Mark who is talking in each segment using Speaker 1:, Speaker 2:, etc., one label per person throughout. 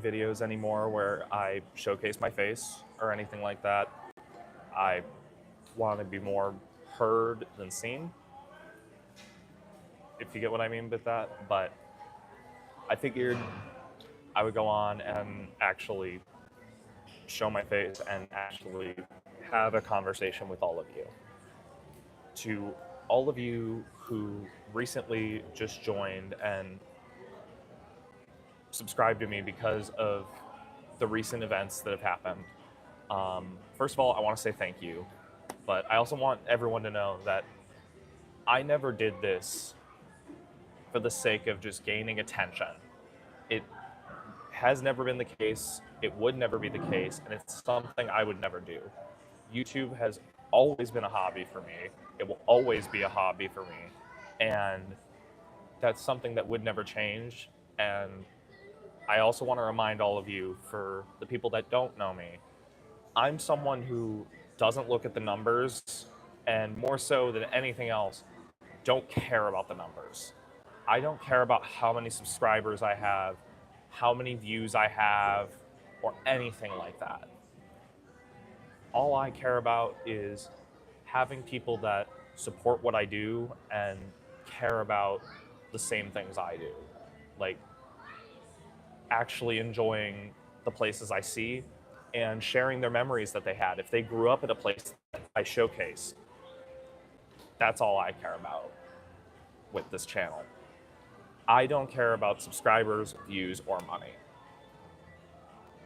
Speaker 1: videos anymore where I showcase my face or anything like that. I want to be more heard than seen, if you get what I mean with that. But I figured I would go on and actually show my face and actually have a conversation with all of you. To all of you who recently just joined and subscribed to me because of the recent events that have happened. First of all, I want to say thank you, but I also want everyone to know that I never did this for the sake of just gaining attention. It has never been the case, it would never be the case, and it's something I would never do. YouTube has always been a hobby for me. It will always be a hobby for me. And that's something that would never change. And I also want to remind all of you, for the people that don't know me, I'm someone who doesn't look at the numbers, and more so than anything else, don't care about the numbers. I don't care about how many subscribers I have, how many views I have, or anything like that. All I care about is having people that support what I do and care about the same things I do. Like, actually enjoying the places I see and sharing their memories that they had. If they grew up at a place that I showcase, that's all I care about with this channel. I don't care about subscribers, views, or money.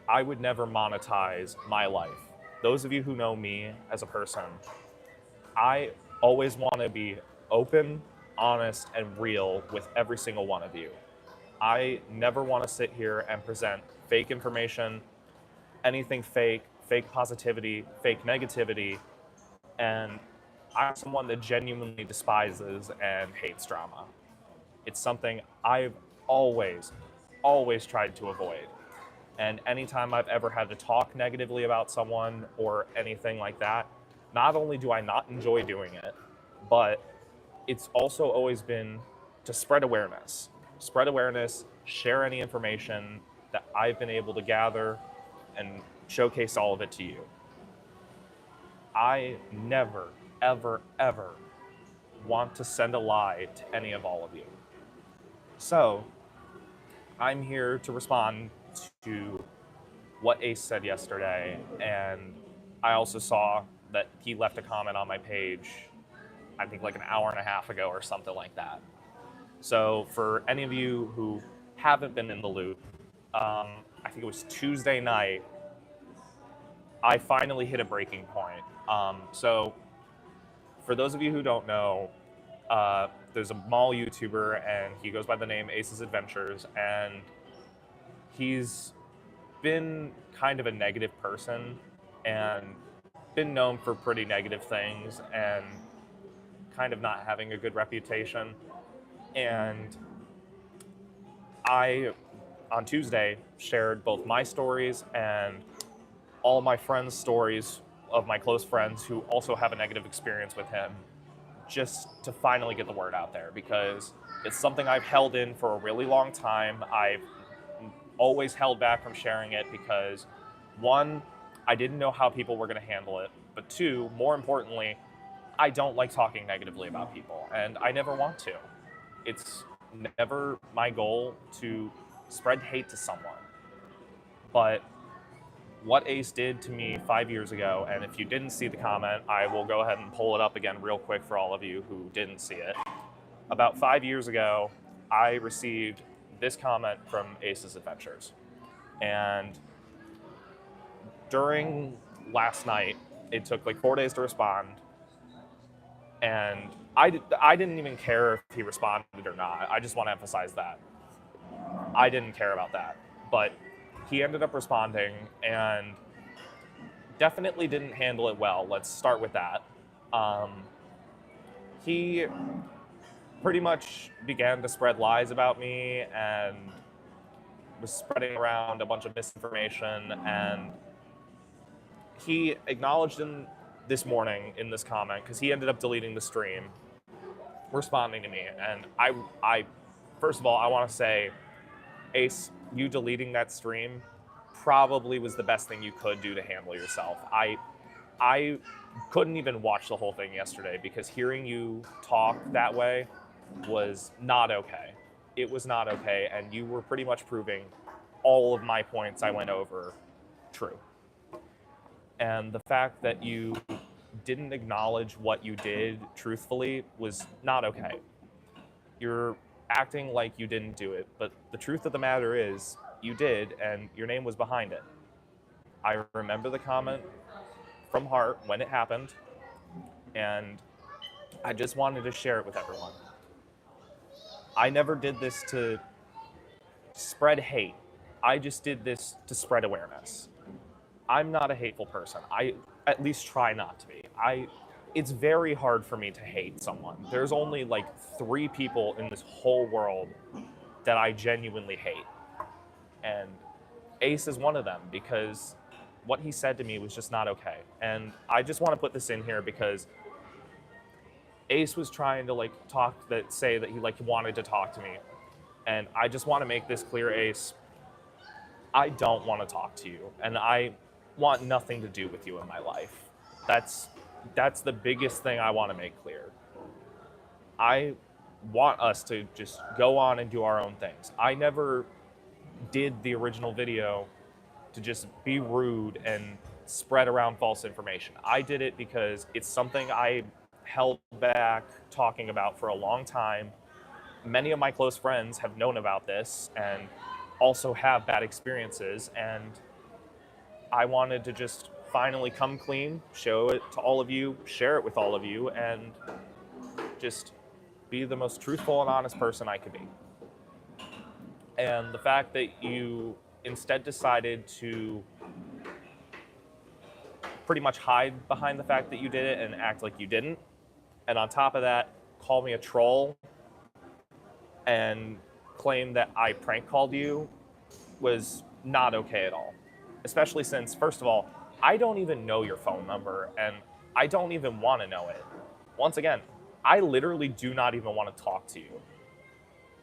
Speaker 1: I would never monetize my life. Those of you who know me as a person, I always want to be open, honest, and real with every single one of you. I never want to sit here and present fake information, anything fake, fake positivity, fake negativity, and I'm someone that genuinely despises and hates drama. It's something I've always tried to avoid. And anytime I've ever had to talk negatively about someone or anything like that, not only do I not enjoy doing it, but it's also always been to spread awareness. Spread awareness, share any information that I've been able to gather, and showcase all of it to you. I never, ever, ever want to send a lie to any of all of you. So, I'm here to respond to what Ace said yesterday, and I also saw that he left a comment on my page, I think like an hour and a half ago or something like that. So for any of you who haven't been in the loop, I think it was Tuesday night, I finally hit a breaking point. So for those of you who don't know, there's a mall YouTuber and he goes by the name Ace's Adventures, and he's been kind of a negative person and been known for pretty negative things and kind of not having a good reputation. And I, on Tuesday, shared both my stories and all my friends' stories of my close friends who also have a negative experience with him, just to finally get the word out there, because it's something I've held in for a really long time. I've always held back from sharing it because, one, I didn't know how people were going to handle it, but two, more importantly, I don't like talking negatively about people, and I never want to. It's never my goal to spread hate to someone. But what Ace did to me 5 years ago, and if you didn't see the comment, I will go ahead and pull it up again real quick for all of you who didn't see it. About 5 years ago, I received this comment from Ace's Adventures. And during last night, it took like 4 days to respond. And I didn't even care if he responded or not. I just want to emphasize that. I didn't care about that. But he ended up responding and definitely didn't handle it well. Let's start with that. He pretty much began to spread lies about me and was spreading around a bunch of misinformation. And he acknowledged in this morning in this comment, because he ended up deleting the stream, responding to me. And I first of all, I want to say, Ace, you deleting that stream probably was the best thing you could do to handle yourself. I couldn't even watch the whole thing yesterday because hearing you talk that way was not okay. It was not okay, and you were pretty much proving all of my points I went over true. And the fact that you didn't acknowledge what you did truthfully was not okay. You're acting like you didn't do it, but the truth of the matter is you did, and your name was behind it. I remember the comment from heart when it happened, and I just wanted to share it with everyone. I never did this to spread hate. I just did this to spread awareness. I'm not a hateful person. I at least try not to be. It's very hard for me to hate someone. There's only like 3 people in this whole world that I genuinely hate. And Ace is one of them because what he said to me was just not okay. And I just want to put this in here because Ace was trying to say that he wanted to talk to me. And I just want to make this clear, Ace. I don't want to talk to you, and I want nothing to do with you in my life. That's the biggest thing I want to make clear. I want us to just go on and do our own things. I never did the original video to just be rude and spread around false information. I did it because it's something I held back talking about for a long time. Many of my close friends have known about this and also have bad experiences, and I wanted to just finally come clean, show it to all of you, share it with all of you, and just be the most truthful and honest person I could be. And the fact that you instead decided to pretty much hide behind the fact that you did it and act like you didn't, and on top of that, call me a troll and claim that I prank called you was not okay at all. Especially since, first of all, I don't even know your phone number, and I don't even want to know it. Once again, I literally do not even want to talk to you.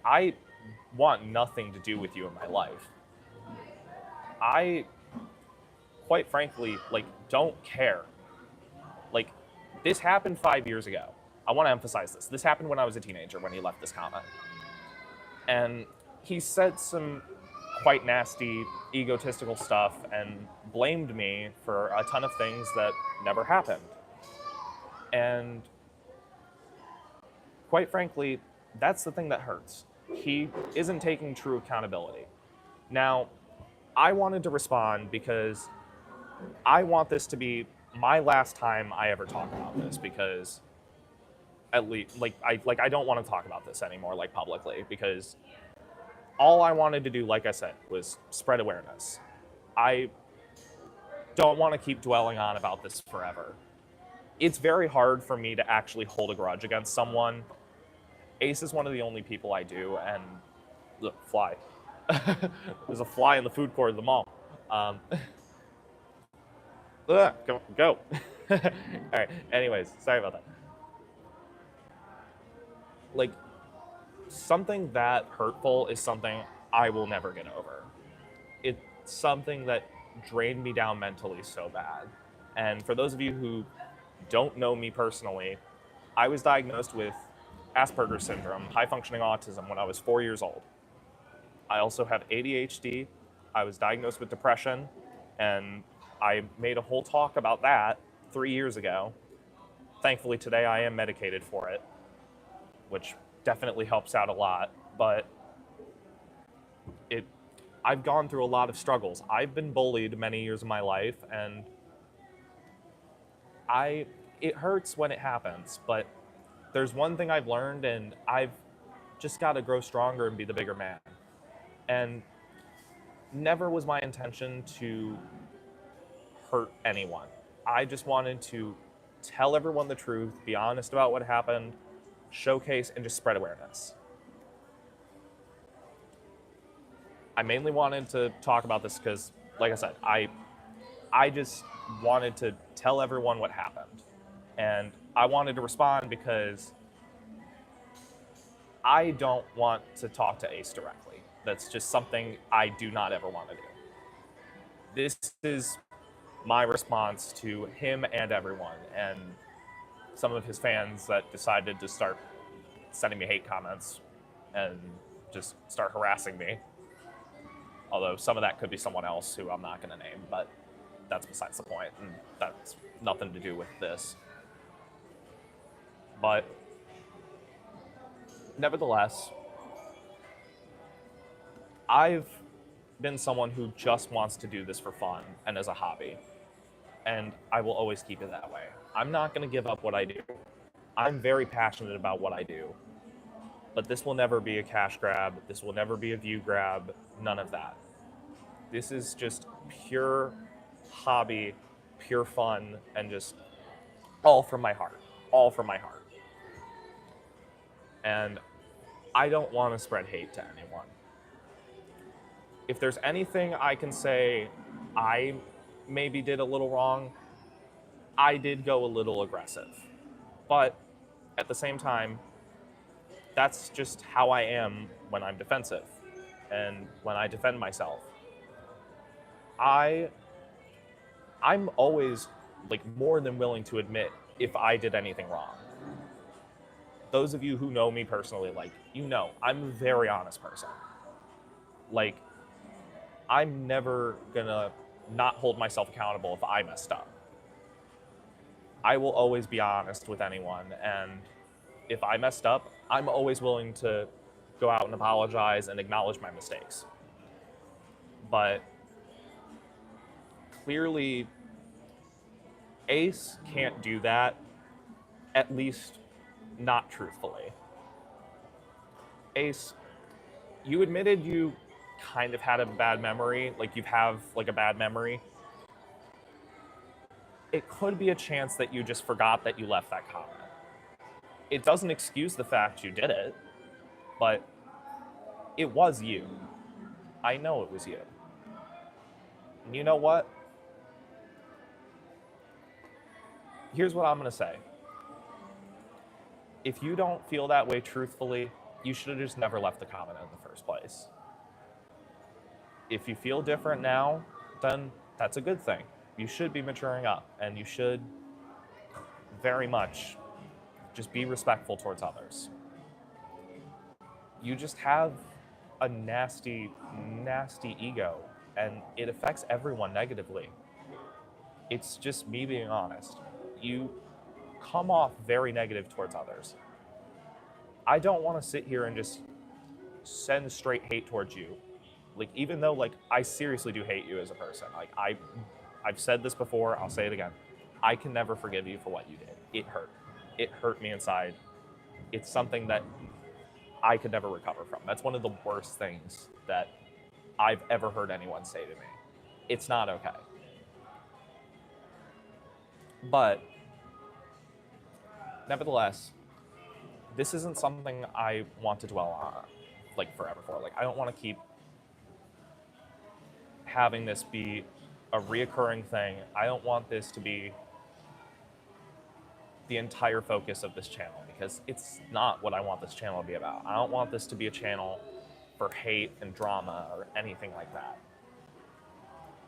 Speaker 1: I want nothing to do with you in my life. I, quite frankly, don't care. This happened 5 years ago. I want to emphasize this. This happened when I was a teenager when he left this comment. And he said some quite nasty, egotistical stuff and blamed me for a ton of things that never happened. And quite frankly, that's the thing that hurts. He isn't taking true accountability. Now, I wanted to respond because I want this to be my last time I ever talk about this, because at least, I don't want to talk about this anymore, publicly, because all I wanted to do, like I said, was spread awareness. I don't want to keep dwelling on about this forever. It's very hard for me to actually hold a grudge against someone. Ace is one of the only people I do, and look, fly. There's a fly in the food court of the mall. Go. All right, anyways, sorry about that. Something that hurtful is something I will never get over. It's something that drained me down mentally so bad. And for those of you who don't know me personally, I was diagnosed with Asperger's syndrome, high-functioning autism, when I was 4 years old. I also have ADHD. I was diagnosed with depression, and I made a whole talk about that 3 years ago. Thankfully, today I am medicated for it, which definitely helps out a lot, but I've gone through a lot of struggles. I've been bullied many years of my life, and it hurts when it happens, but there's one thing I've learned, and I've just got to grow stronger and be the bigger man. And never was my intention to hurt anyone. I just wanted to tell everyone the truth, be honest about what happened, showcase, and just spread awareness. I mainly wanted to talk about this because, like I said, I just wanted to tell everyone what happened. And I wanted to respond because I don't want to talk to Ace directly. That's just something I do not ever want to do. This is my response to him and everyone, and some of his fans that decided to start sending me hate comments and just start harassing me. Although some of that could be someone else who I'm not going to name, but that's besides the point, and that's nothing to do with this. But nevertheless, I've been someone who just wants to do this for fun and as a hobby, and I will always keep it that way. I'm not going to give up what I do. I'm very passionate about what I do, but this will never be a cash grab. This will never be a view grab. None of that. This is just pure hobby, pure fun, and just all from my heart. All from my heart. And I don't want to spread hate to anyone. If there's anything I can say I maybe did a little wrong, I did go a little aggressive. But at the same time, that's just how I am when I'm defensive and when I defend myself. I'm always like more than willing to admit if I did anything wrong. Those of you who know me personally, like, you know, I'm a very honest person. Like, I'm never gonna not hold myself accountable if I messed up. I will always be honest with anyone, and if I messed up, I'm always willing to go out and apologize and acknowledge my mistakes. But clearly, Ace can't do that, at least not truthfully. Ace, you admitted you kind of had a bad memory, like you have like a bad memory. It could be a chance that you just forgot that you left that comment. It doesn't excuse the fact you did it, but it was you. I know it was you. And you know what? Here's what I'm gonna say. If you don't feel that way truthfully, you should have just never left the comment in the first place. If you feel different now, then that's a good thing. You should be maturing up, and you should very much just be respectful towards others. You just have a nasty, nasty ego, and it affects everyone negatively. It's just me being honest. You come off very negative towards others. I don't want to sit here and just send straight hate towards you. Like, even though, like, I seriously do hate you as a person. Like, I've said this before, I'll say it again. I can never forgive you for what you did. It hurt. It hurt me inside. It's something that I could never recover from. That's one of the worst things that I've ever heard anyone say to me. It's not okay. But nevertheless, this isn't something I want to dwell on like forever for. Like, I don't want to keep having this be a reoccurring thing. I don't want this to be the entire focus of this channel, because it's not what I want this channel to be about. I don't want this to be a channel for hate and drama or anything like that.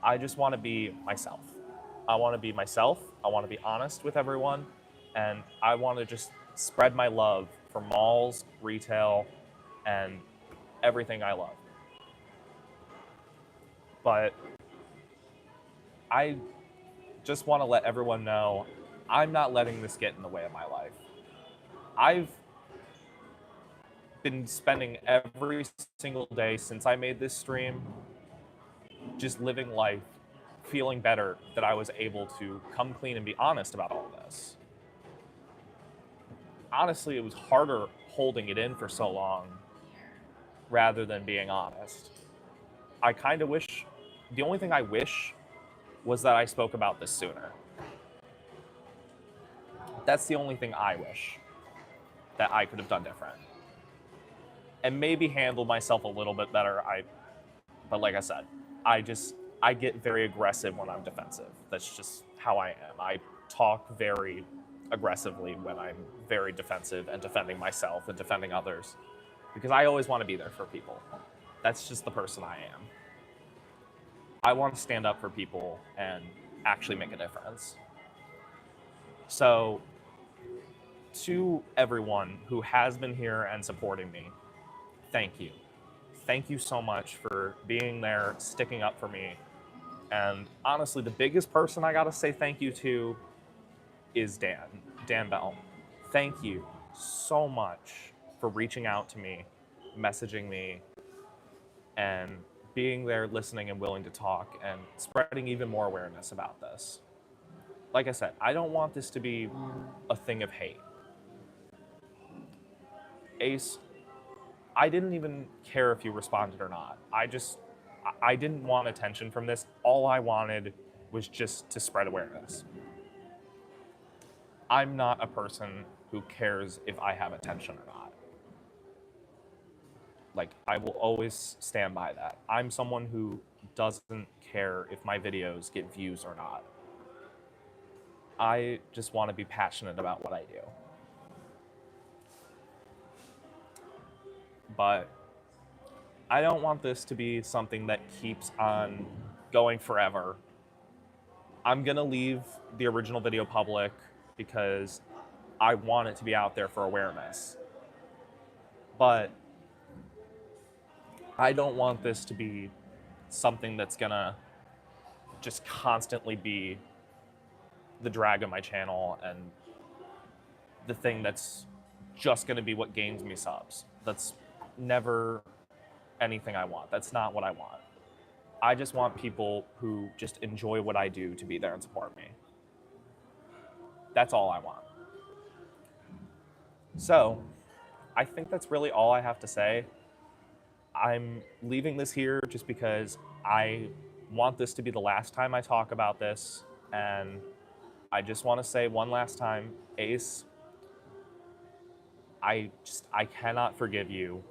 Speaker 1: I just want to be myself. I want to be myself. I want to be honest with everyone. And I want to just spread my love for malls, retail, and everything I love. But I just want to let everyone know I'm not letting this get in the way of my life. I've been spending every single day since I made this stream just living life, feeling better that I was able to come clean and be honest about all this. Honestly, it was harder holding it in for so long rather than being honest. I kind of wish, the only thing I wish was that I spoke about this sooner. That's the only thing I wish that I could have done different. And maybe handled myself a little bit better. But like I said, I get very aggressive when I'm defensive. That's just how I am. I talk very aggressively when I'm very defensive and defending myself and defending others, because I always want to be there for people. That's just the person I am. I want to stand up for people and actually make a difference. So, to everyone who has been here and supporting me, thank you. Thank you so much for being there, sticking up for me. And honestly, the biggest person I gotta say thank you to is Dan Bell. Thank you so much for reaching out to me, messaging me, and being there, listening and willing to talk and spreading even more awareness about this. Like I said, I don't want this to be a thing of hate. Ace, I didn't even care if you responded or not. I didn't want attention from this. All I wanted was just to spread awareness. I'm not a person who cares if I have attention or not. Like, I will always stand by that. I'm someone who doesn't care if my videos get views or not. I just want to be passionate about what I do. But I don't want this to be something that keeps on going forever. I'm gonna leave the original video public because I want it to be out there for awareness. But I don't want this to be something that's gonna just constantly be the drag of my channel and the thing that's just gonna be what gains me subs. That's never anything I want. That's not what I want. I just want people who just enjoy what I do to be there and support me. That's all I want. So, I think that's really all I have to say. I'm leaving this here just because I want this to be the last time I talk about this, and I just want to say one last time, Ace, I cannot forgive you,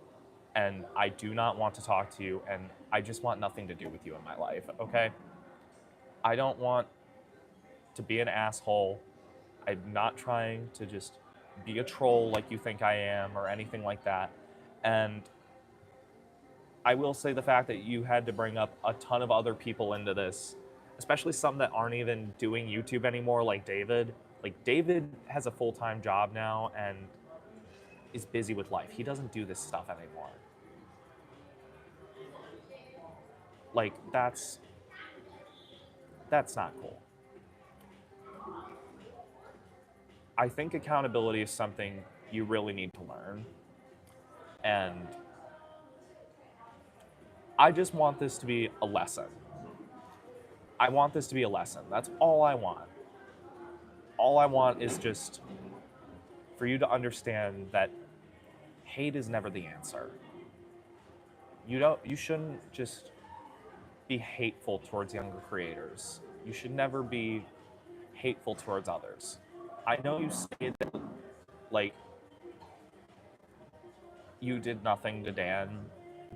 Speaker 1: and I do not want to talk to you, and I just want nothing to do with you in my life, okay? I don't want to be an asshole. I'm not trying to just be a troll like you think I am or anything like that. And I will say the fact that you had to bring up a ton of other people into this, especially some that aren't even doing YouTube anymore, like David. Like, David has a full-time job now and is busy with life. He doesn't do this stuff anymore. Like, that's not cool. I think accountability is something you really need to learn. And I just want this to be a lesson. I want this to be a lesson. That's all I want. All I want is just for you to understand that hate is never the answer. You shouldn't just be hateful towards younger creators. You should never be hateful towards others. I know you say that, like, you did nothing to Dan,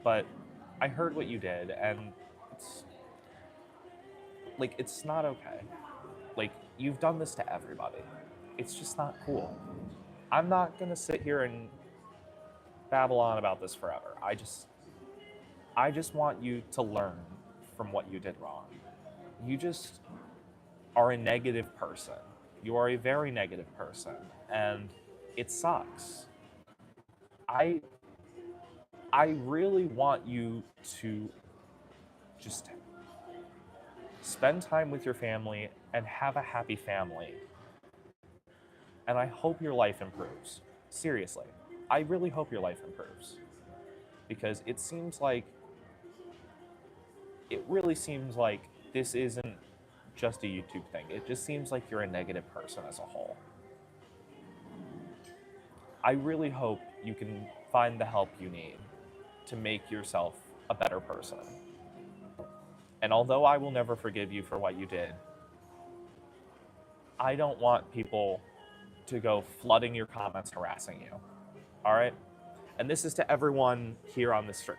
Speaker 1: but I heard what you did, and it's not okay. Like, you've done this to everybody. It's just not cool. I'm not gonna sit here and babble on about this forever. I just want you to learn from what you did wrong. You just are a negative person. You are a very negative person, and it sucks. I really want you to just spend time with your family and have a happy family. And I hope your life improves. Seriously, I really hope your life improves. Because it really seems like this isn't just a YouTube thing. It just seems like you're a negative person as a whole. I really hope you can find the help you need to make yourself a better person. And although I will never forgive you for what you did, I don't want people to go flooding your comments, harassing you. All right? And this is to everyone here on the stream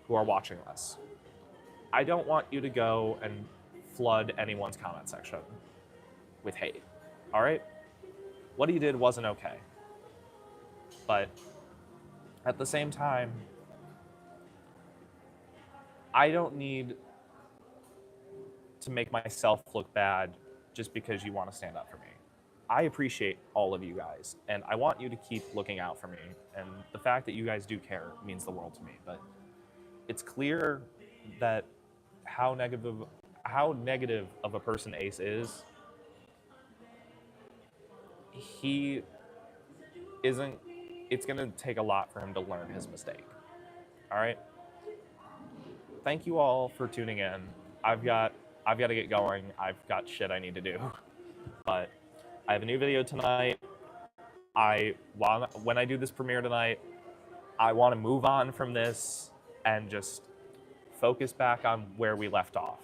Speaker 1: who are watching this. I don't want you to go and flood anyone's comment section with hate. All right? What he did wasn't okay. But at the same time, I don't need to make myself look bad just because you want to stand up for me. I appreciate all of you guys, and I want you to keep looking out for me. And the fact that you guys do care means the world to me. But it's clear that how negative of a person Ace is. He isn't. It's gonna take a lot for him to learn his mistake. All right. Thank you all for tuning in. I've got to get going. I've got shit I need to do. But I have a new video tonight. When I do this premiere tonight, I want to move on from this and just focus back on where we left off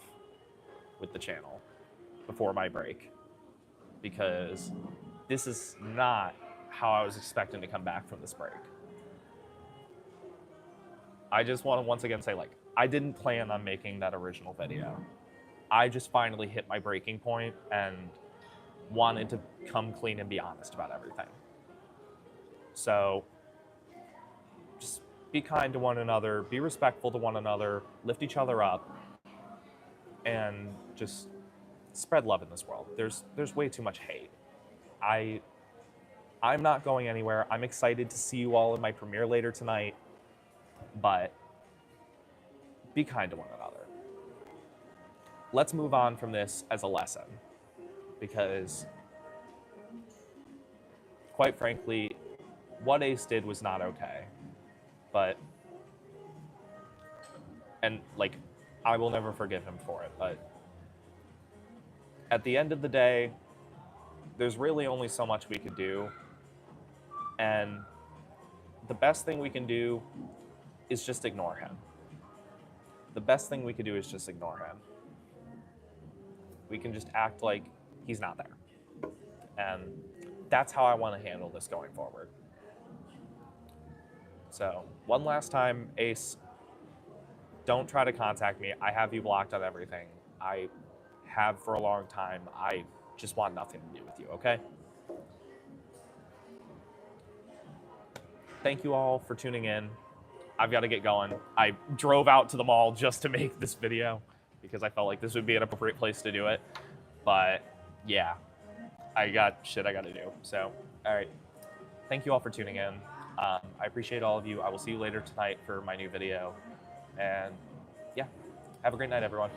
Speaker 1: with the channel before my break, because this is not how I was expecting to come back from this break. I just want to once again say, like, I didn't plan on making that original video. I just finally hit my breaking point and wanted to come clean and be honest about everything. So just be kind to one another, be respectful to one another, lift each other up, and just spread love in this world. There's way too much hate. I'm not going anywhere. I'm excited to see you all in my premiere later tonight, but be kind to one another. Let's move on from this as a lesson, because quite frankly, what Ace did was not okay. And like, I will never forgive him for it, but at the end of the day, there's really only so much we could do. And the best thing we can do is just ignore him. The best thing we could do is just ignore him. We can just act like he's not there. And that's how I want to handle this going forward. So one last time, Ace, don't try to contact me. I have you blocked on everything. I have for a long time. I just want nothing to do with you, okay? Thank you all for tuning in. I've got to get going. I drove out to the mall just to make this video because I felt like this would be an appropriate place to do it. But yeah, I got shit I got to do. So, all right. Thank you all for tuning in. I appreciate all of you. I will see you later tonight for my new video. And yeah, have a great night, everyone.